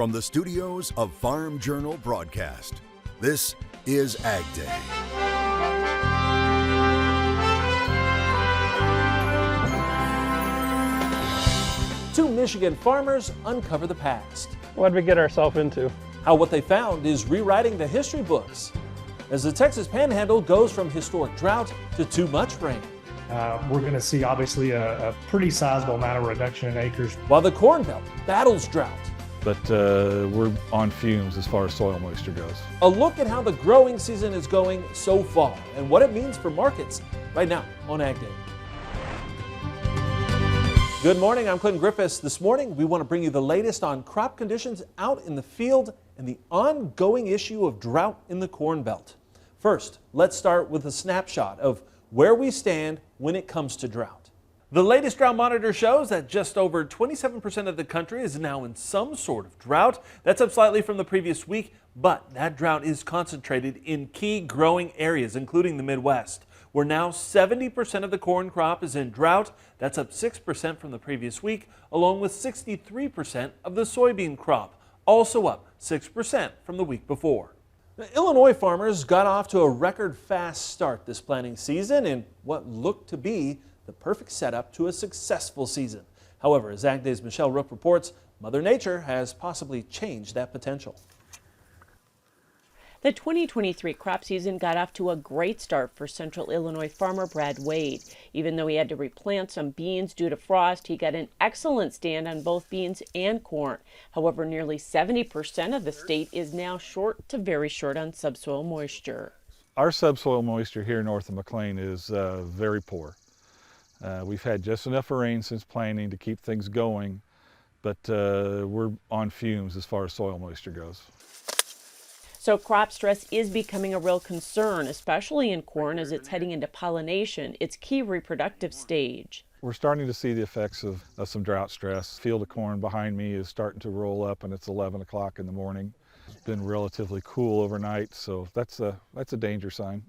From the studios of Farm Journal Broadcast, this is AgDay. Two Michigan farmers uncover the past. What did we get ourselves into? How what they found is rewriting the history books. As the Texas Panhandle goes from historic drought to too much rain. We're going to see obviously a pretty sizable amount of reduction in acres. While the Corn Belt battles drought. But we're on fumes as far as soil moisture goes. A look at how the growing season is going so far and what it means for markets right now on AgDay. Good morning, I'm Clinton Griffiths. This morning we want to bring you the latest on crop conditions out in the field and the ongoing issue of drought in the Corn Belt. First, let's start with a snapshot of where we stand when it comes to drought. The latest drought monitor shows that just over 27% of the country is now in some sort of drought. That's up slightly from the previous week, but that drought is concentrated in key growing areas, including the Midwest, where now 70% of the corn crop is in drought. That's up 6% from the previous week, along with 63% of the soybean crop, also up 6% from the week before. The Illinois farmers got off to a record fast start this planting season in what looked to be the perfect setup to a successful season. However, as AgDay's Michelle Rook reports, Mother Nature has possibly changed that potential. The 2023 crop season got off to a great start for Central Illinois farmer Brad Wade. Even though he had to replant some beans due to frost, he got an excellent stand on both beans and corn. However, nearly 70% of the state is now short to very short on subsoil moisture. Our subsoil moisture here north of McLean is very poor. We've had just enough rain since planting to keep things going, but we're on fumes as far as soil moisture goes. So crop stress is becoming a real concern, especially in corn as it's heading into pollination, its key reproductive stage. We're starting to see the effects of some drought stress. Field of corn behind me is starting to roll up and it's 11 o'clock in the morning. It's been relatively cool overnight, so that's a danger sign.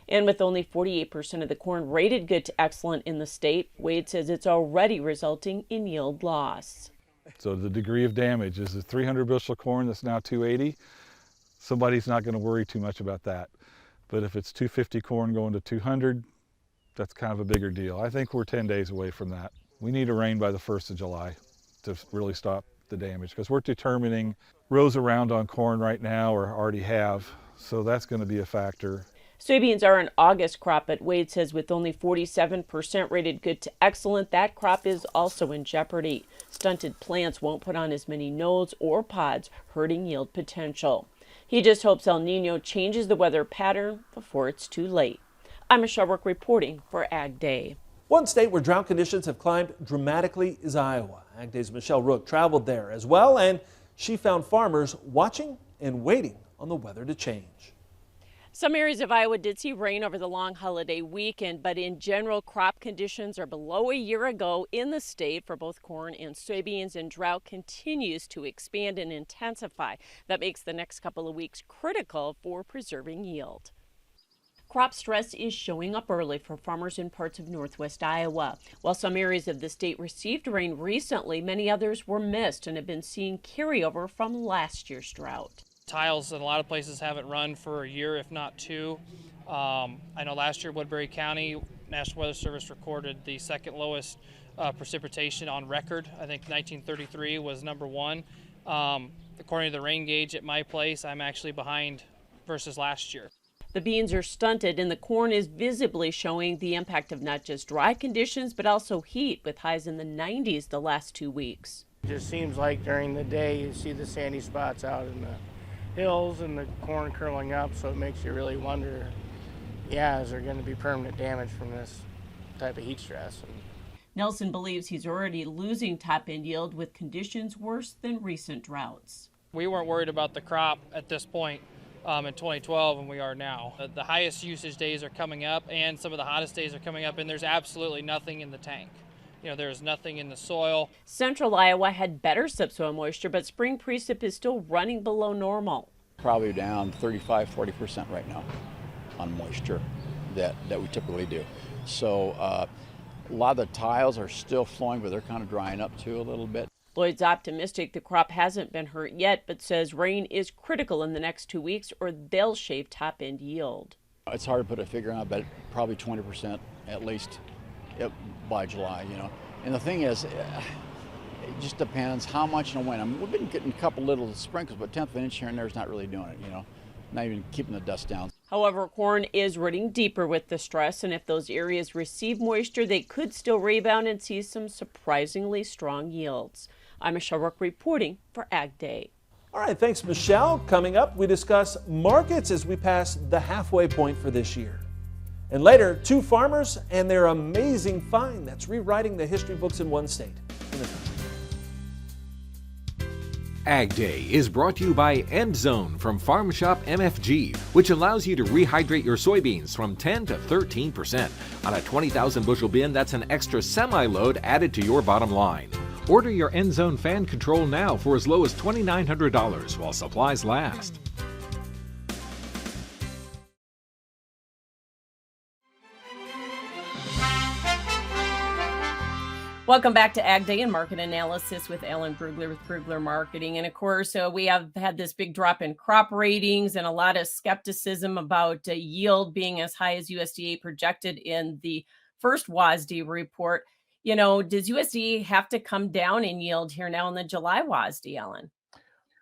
And with only 48% of the corn rated good to excellent in the state, Wade says it's already resulting in yield loss. So the degree of damage is a 300 bushel corn that's now 280. Somebody's not going to worry too much about that. But if it's 250 corn going to 200, that's kind of a bigger deal. I think we're 10 days away from that. We need a rain by the 1st of July to really stop the damage, because we're determining rows around on corn right now or already have. So that's going to be a factor. Soybeans are an August crop, but Wade says with only 47% rated good to excellent, that crop is also in jeopardy. Stunted plants won't put on as many nodes or pods, hurting yield potential. He just hopes El Nino changes the weather pattern before it's too late. I'm Michelle Rook reporting for AgDay. One state where drought conditions have climbed dramatically is Iowa. AgDay's Michelle Rook traveled there as well, and she found farmers watching and waiting on the weather to change. Some areas of Iowa did see rain over the long holiday weekend, but in general, crop conditions are below a year ago in the state for both corn and soybeans, and drought continues to expand and intensify. That makes the next couple of weeks critical for preserving yield. Crop stress is showing up early for farmers in parts of northwest Iowa. While some areas of the state received rain recently, many others were missed and have been seeing carryover from last year's drought. Tiles in a lot of places haven't run for a year, if not two. I know last year Woodbury County, National Weather Service recorded the second lowest precipitation on record. I think 1933 was number one. According to the rain gauge at my place, I'm actually behind versus last year. The beans are stunted and the corn is visibly showing the impact of not just dry conditions, but also heat with highs in the 90s the last 2 weeks. It just seems like during the day you see the sandy spots out in the hills and the corn curling up, so it makes you really wonder, is there going to be permanent damage from this type of heat stress? Nelson believes he's already losing top-end yield with conditions worse than recent droughts. We weren't worried about the crop at this point in 2012 and we are now. The highest usage days are coming up and some of the hottest days are coming up, and there's absolutely nothing in the tank. There's nothing in the soil. Central Iowa had better subsoil moisture, but spring precip is still running below normal. Probably down 35–40% right now on moisture that we typically do. So a lot of the tiles are still flowing, but they're kind of drying up too a little bit. Lloyd's optimistic the crop hasn't been hurt yet, but says rain is critical in the next 2 weeks or they'll shave top-end yield. It's hard to put a figure on, but probably 20% at least by July, you know. And the thing is, it just depends how much and when. I mean, we've been getting a couple little sprinkles, but 1/10 of an inch here and there is not really doing it, you know. Not even keeping the dust down. However, corn is rooting deeper with the stress, and if those areas receive moisture, they could still rebound and see some surprisingly strong yields. I'm Michelle Rook reporting for AgDay. All right, thanks, Michelle. Coming up, we discuss markets as we pass the halfway point for this year. And later, 2 farmers and their amazing find that's rewriting the history books in one state. AgDay is brought to you by EndZone from Farm Shop MFG, which allows you to rehydrate your soybeans from 10 to 13%. On a 20,000 bushel bin, that's an extra semi-load added to your bottom line. Order your EndZone fan control now for as low as $2,900 while supplies last. Welcome back to AgDay and Market Analysis with Alan Brugler with Brugler Marketing. And of course, we have had this big drop in crop ratings and a lot of skepticism about yield being as high as USDA projected in the first WASDE report. You know, does USDA have to come down in yield here now in the July WASDE, Alan?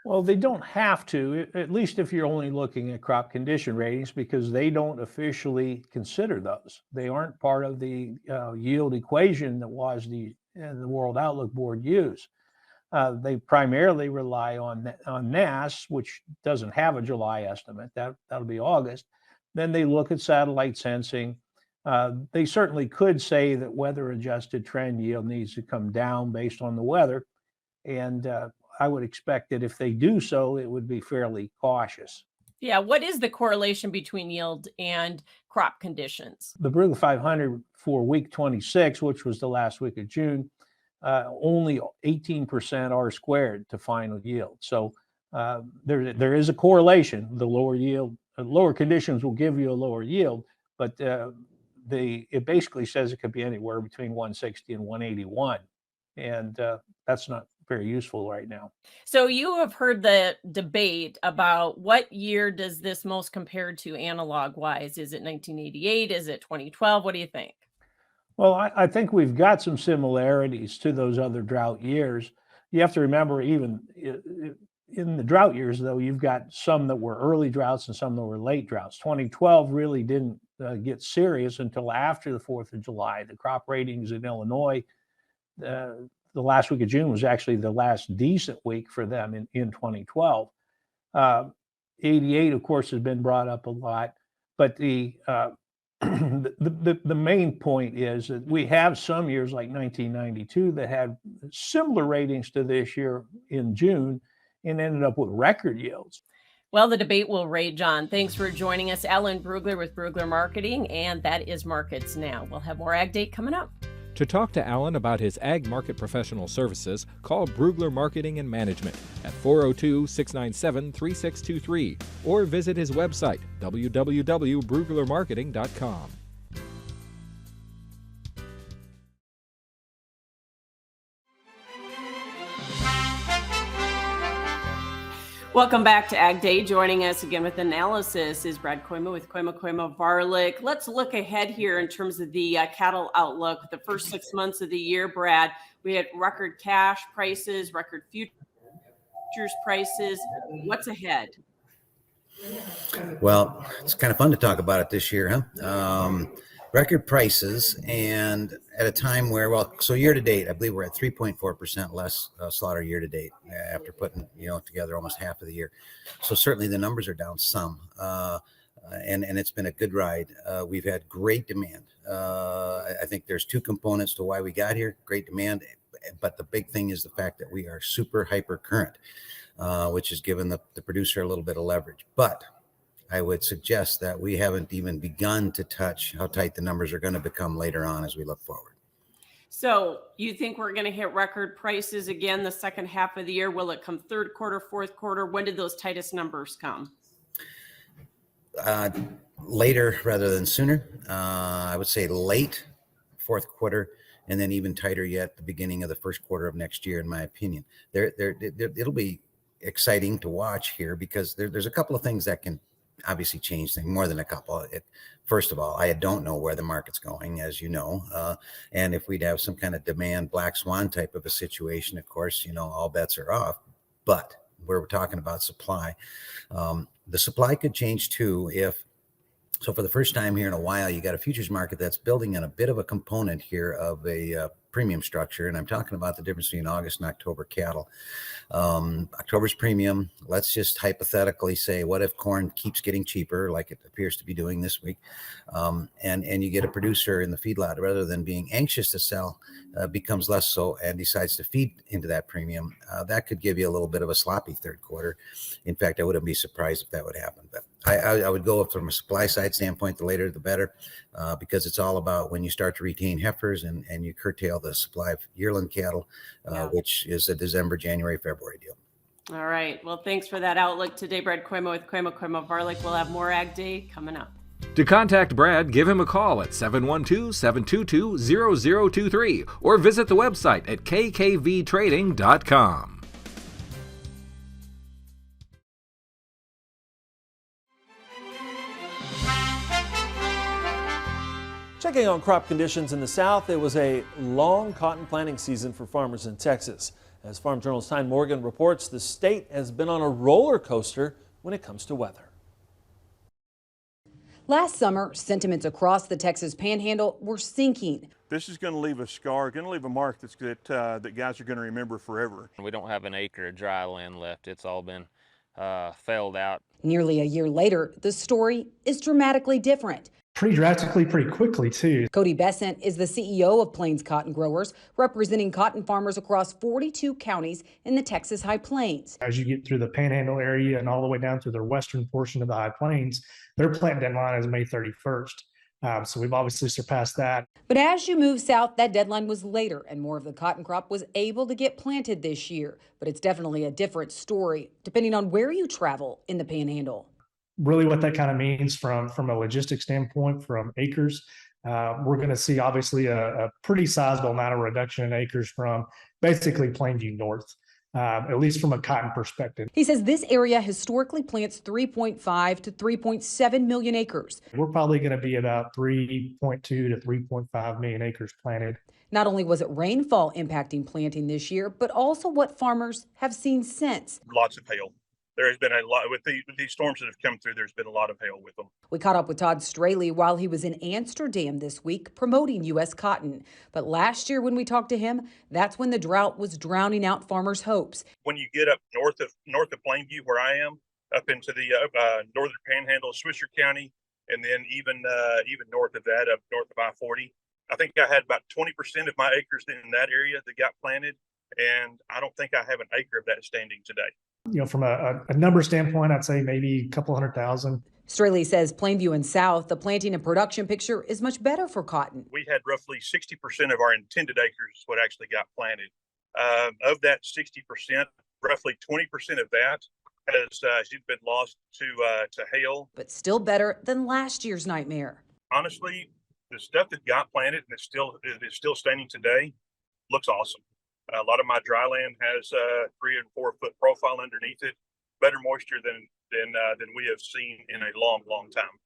Well, they don't have to, at least if you're only looking at crop condition ratings, because they don't officially consider those. They aren't part of the yield equation that WASDE and the World Outlook Board use. They primarily rely on NASS, which doesn't have a July estimate. That'll be August. Then they look at satellite sensing. They certainly could say that weather-adjusted trend yield needs to come down based on the weather, and I would expect that if they do so, it would be fairly cautious. Yeah, what is the correlation between yield and crop conditions? The Brugler 500 for week 26, which was the last week of June, only 18% R squared to final yield. So there is a correlation. The lower yield, lower conditions will give you a lower yield, but it basically says it could be anywhere between 160 and 181, and that's not very useful right now. So you have heard the debate about what year does this most compare to analog wise? Is it 1988? Is it 2012? What do you think? Well, I think we've got some similarities to those other drought years. You have to remember, even in the drought years, though, you've got some that were early droughts and some that were late droughts. 2012 really didn't get serious until after the 4th of July. The crop ratings in Illinois, the last week of June was actually the last decent week for them in 2012. 88, of course, has been brought up a lot, but the main point is that we have some years like 1992 that had similar ratings to this year in June and ended up with record yields. Well, the debate will rage on. Thanks for joining us, Alan Brugler with Brugler Marketing, and that is Markets Now. We'll have more AgDay coming up. To talk to Alan about his ag market professional services, call Brugler Marketing and Management at 402-697-3623 or visit his website, www.bruglermarketing.com. Welcome back to AgDay. Joining us again with analysis is Brad Koima with Koima Varlick. Let's look ahead here in terms of the cattle outlook. The first 6 months of the year, Brad, we had record cash prices, record futures prices. What's ahead? Well, it's kind of fun to talk about it this year, huh? Record prices, and at a time where, so year to date, I believe we're at 3.4% less slaughter year to date after putting, together almost half of the year. So certainly the numbers are down some, and it's been a good ride. We've had great demand. I think there's 2 components to why we got here: great demand, but the big thing is the fact that we are super hyper current, which has given the producer a little bit of leverage. But I would suggest that we haven't even begun to touch how tight the numbers are going to become later on as we look forward. So you think we're going to hit record prices again the second half of the year? Will it come third quarter, fourth quarter? When did those tightest numbers come? Later rather than sooner. I would say late fourth quarter and then even tighter yet the beginning of the first quarter of next year, in my opinion. It'll be exciting to watch here because there's a couple of things that can obviously change things, more than a couple. First of all, I don't know where the market's going, as you know, and if we'd have some kind of demand black swan type of a situation, of course, all bets are off. But we're talking about supply. The supply could change too so for the first time here in a while, you got a futures market that's building in a bit of a component here of a premium structure. And I'm talking about the difference between August and October cattle. October's premium, let's just hypothetically say, what if corn keeps getting cheaper like it appears to be doing this week? And you get a producer in the feedlot, rather than being anxious to sell, becomes less so and decides to feed into that premium. That could give you a little bit of a sloppy third quarter. In fact, I wouldn't be surprised if that would happen. But I would go from a supply side standpoint, the later the better, because it's all about when you start to retain heifers and you curtail the supply of yearling cattle, which is a December, January, February deal. All right. Well, thanks for that outlook today, Brad Cuomo with Cuomo Varlick. We'll have more Ag Day coming up. To contact Brad, give him a call at 712-722-0023 or visit the website at kkvtrading.com. Checking on crop conditions in the South, it was a long cotton planting season for farmers in Texas. As Farm Journal's Tyne Morgan reports, the state has been on a roller coaster when it comes to weather. Last summer, sentiments across the Texas Panhandle were sinking. This is going to leave a scar, going to leave a mark that guys are going to remember forever. We don't have an acre of dry land left. It's all been felled out. Nearly a year later, the story is dramatically different. Pretty drastically, pretty quickly, too. Cody Besant is the CEO of Plains Cotton Growers, representing cotton farmers across 42 counties in the Texas High Plains. As you get through the Panhandle area and all the way down to the western portion of the High Plains, their plant deadline is May 31st. So we've obviously surpassed that. But as you move south, that deadline was later, and more of the cotton crop was able to get planted this year. But it's definitely a different story, depending on where you travel in the Panhandle. Really what that kind of means from a logistics standpoint, from acres, we're going to see obviously a pretty sizable amount of reduction in acres from basically Plainview north, at least from a cotton perspective. He says this area historically plants 3.5 to 3.7 million acres. We're probably going to be about 3.2 to 3.5 million acres planted. Not only was it rainfall impacting planting this year, but also what farmers have seen since. Lots of hail. There has been a lot with these storms that have come through. There's been a lot of hail with them. We caught up with Todd Straley while he was in Amsterdam this week promoting U.S. cotton. But last year when we talked to him, that's when the drought was drowning out farmers' hopes. When you get up north of Plainview, where I am, up into the northern Panhandle, Swisher County, and then even north of that, up north of I-40, I think I had about 20% of my acres in that area that got planted, and I don't think I have an acre of that standing today. From a number standpoint, I'd say maybe a couple 100,000. Straley says Plainview and South, the planting and production picture is much better for cotton. We had roughly 60% of our intended acres what actually got planted. Of that 60%, roughly 20% of that has been lost to hail. But still better than last year's nightmare. Honestly, the stuff that got planted and is still standing today looks awesome. A lot of my dry land has 3 and 4 foot profile underneath it, better moisture than we have seen in a long, long time.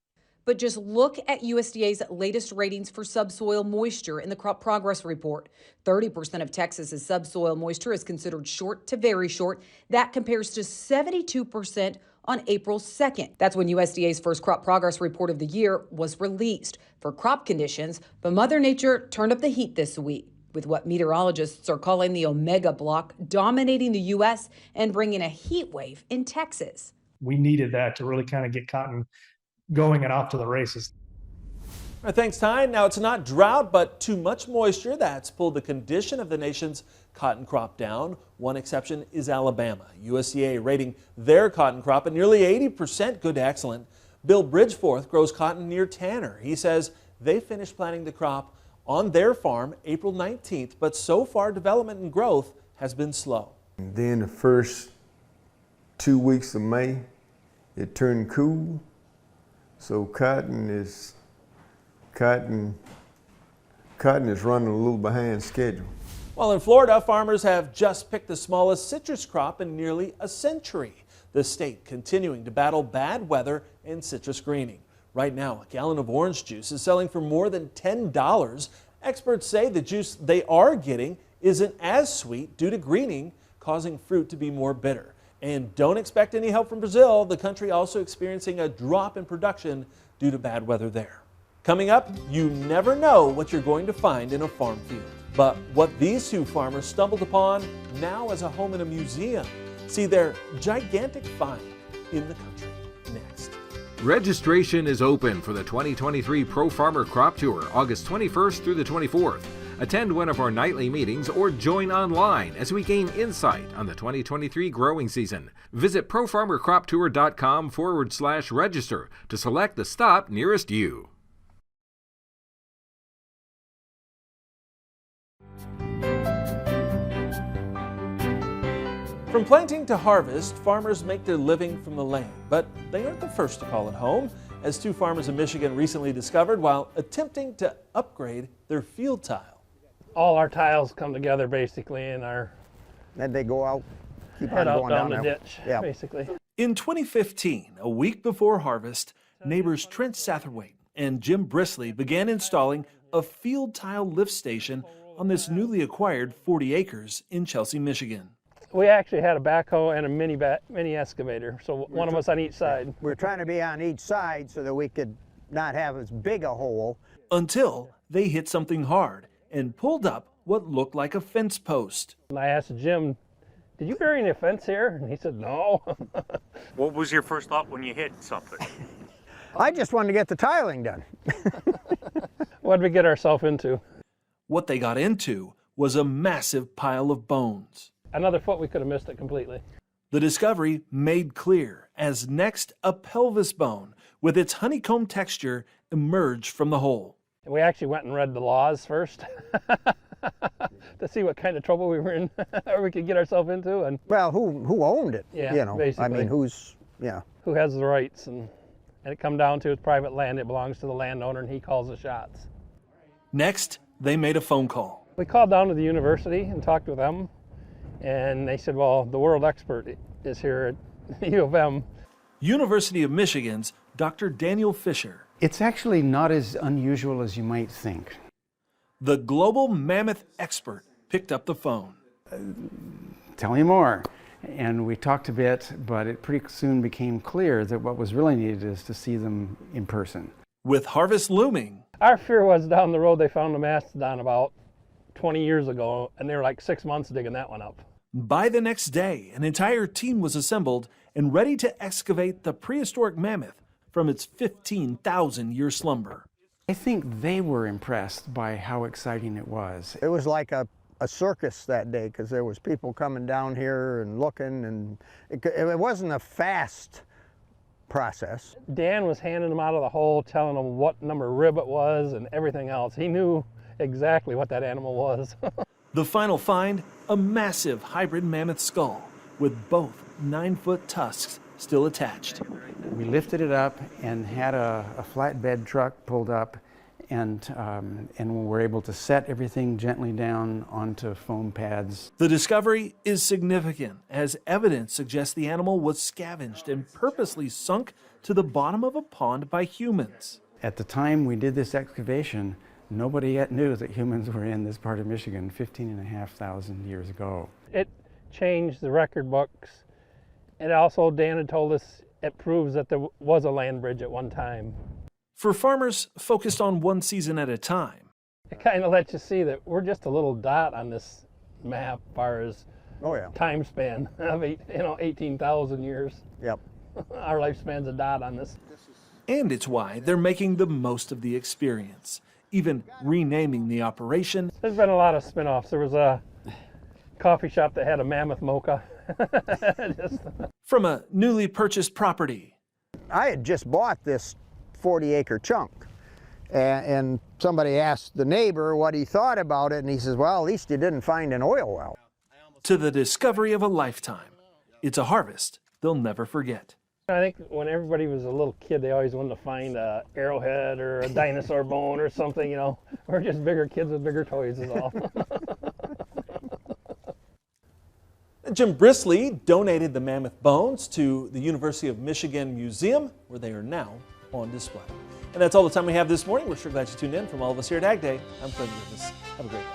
But just look at USDA's latest ratings for subsoil moisture in the Crop Progress Report. 30% of Texas's subsoil moisture is considered short to very short. That compares to 72% on April 2nd. That's when USDA's first Crop Progress Report of the year was released. For crop conditions, but Mother Nature turned up the heat this week, with what meteorologists are calling the Omega Block dominating the U.S. and bringing a heat wave in Texas. We needed that to really kind of get cotton going and off to the races. All right, thanks, Tyne. Now, it's not drought, but too much moisture that's pulled the condition of the nation's cotton crop down. One exception is Alabama. USDA rating their cotton crop at nearly 80% good to excellent. Bill Bridgeforth grows cotton near Tanner. He says they finished planting the crop on their farm April 19th, but so far development and growth has been slow. And then the first 2 weeks of May, it turned cool. So cotton cotton is running a little behind schedule. While in Florida, farmers have just picked the smallest citrus crop in nearly a century. The state continuing to battle bad weather and citrus greening. Right now, a gallon of orange juice is selling for more than $10. Experts say the juice they are getting isn't as sweet due to greening, causing fruit to be more bitter. And don't expect any help from Brazil, the country also experiencing a drop in production due to bad weather there. Coming up, you never know what you're going to find in a farm field. But what these two farmers stumbled upon now as a home in a museum. See their gigantic find in the country next. Registration is open for the 2023 Pro Farmer Crop Tour, August 21st through the 24th. Attend one of our nightly meetings or join online as we gain insight on the 2023 growing season. Visit profarmercroptour.com/register to select the stop nearest you. From planting to harvest, farmers make their living from the land, but they aren't the first to call it home, as two farmers in Michigan recently discovered while attempting to upgrade their field tile. All our tiles come together basically in our... Then they go out, keep head on out going down down the there. ditch, Yeah. basically. In 2015, a week before harvest, neighbors Trent Satterwhite and Jim Brisley began installing a field tile lift station on this newly acquired 40 acres in Chelsea, Michigan. We actually had a backhoe and a mini excavator, so one of us on each side. We're trying to be on each side so that we could not have as big a hole. Until they hit something hard and pulled up what looked like a fence post. And I asked Jim, did you bury any fence here? And he said, no. What was your first thought when you hit something? I just wanted to get the tiling done. What did we get ourselves into? What they got into was a massive pile of bones. Another foot, we could have missed it completely. The discovery made clear as next a pelvis bone with its honeycomb texture emerged from the hole. We actually went and read the laws first to see what kind of trouble we were in or we could get ourselves into. And well, who owned it? Yeah, you know, basically. I mean, who's, yeah. Who has the rights, and it come down to it's private land. It belongs to the landowner, and he calls the shots. Next, they made a phone call. We called down to the university and talked with them. And they said, well, the world expert is here at U of M. University of Michigan's Dr. Daniel Fisher. It's actually not as unusual as you might think. The global mammoth expert picked up the phone. Tell me more. And we talked a bit, but it pretty soon became clear that what was really needed is to see them in person. With harvest looming. Our fear was down the road they found a mastodon about 20 years ago, and they were like 6 months digging that one up. By the next day, an entire team was assembled and ready to excavate the prehistoric mammoth from its 15,000-year slumber. I think they were impressed by how exciting it was. It was like a circus that day because there was people coming down here and looking, and it wasn't a fast process. Dan was handing them out of the hole, telling them what number rib it was and everything else. He knew exactly what that animal was. The final find, a massive hybrid mammoth skull with both 9-foot tusks still attached. We lifted it up and had a flatbed truck pulled up, and we were able to set everything gently down onto foam pads. The discovery is significant as evidence suggests the animal was scavenged and purposely sunk to the bottom of a pond by humans. At the time we did this excavation, nobody yet knew that humans were in this part of Michigan 15,500 years ago. It changed the record books. And also, Dan had told us it proves that there was a land bridge at one time. For farmers focused on one season at a time. It kind of lets you see that we're just a little dot on this map as far as time span of 18,000 years. Yep. Our lifespan's a dot on this. And it's why they're making the most of the experience, even renaming the operation. There's been a lot of spin-offs. There was a coffee shop that had a mammoth mocha. From a newly purchased property. I had just bought this 40-acre chunk, and somebody asked the neighbor what he thought about it, and he says, well, at least you didn't find an oil well. To the discovery of a lifetime. It's a harvest they'll never forget. I think when everybody was a little kid, they always wanted to find a arrowhead or a dinosaur bone or something, you know. We're just bigger kids with bigger toys is all. Jim Brisley donated the mammoth bones to the University of Michigan Museum, where they are now on display. And that's all the time we have this morning. We're sure glad you tuned in. From all of us here at AgDay, I'm Clint Griffiths. Have a great day.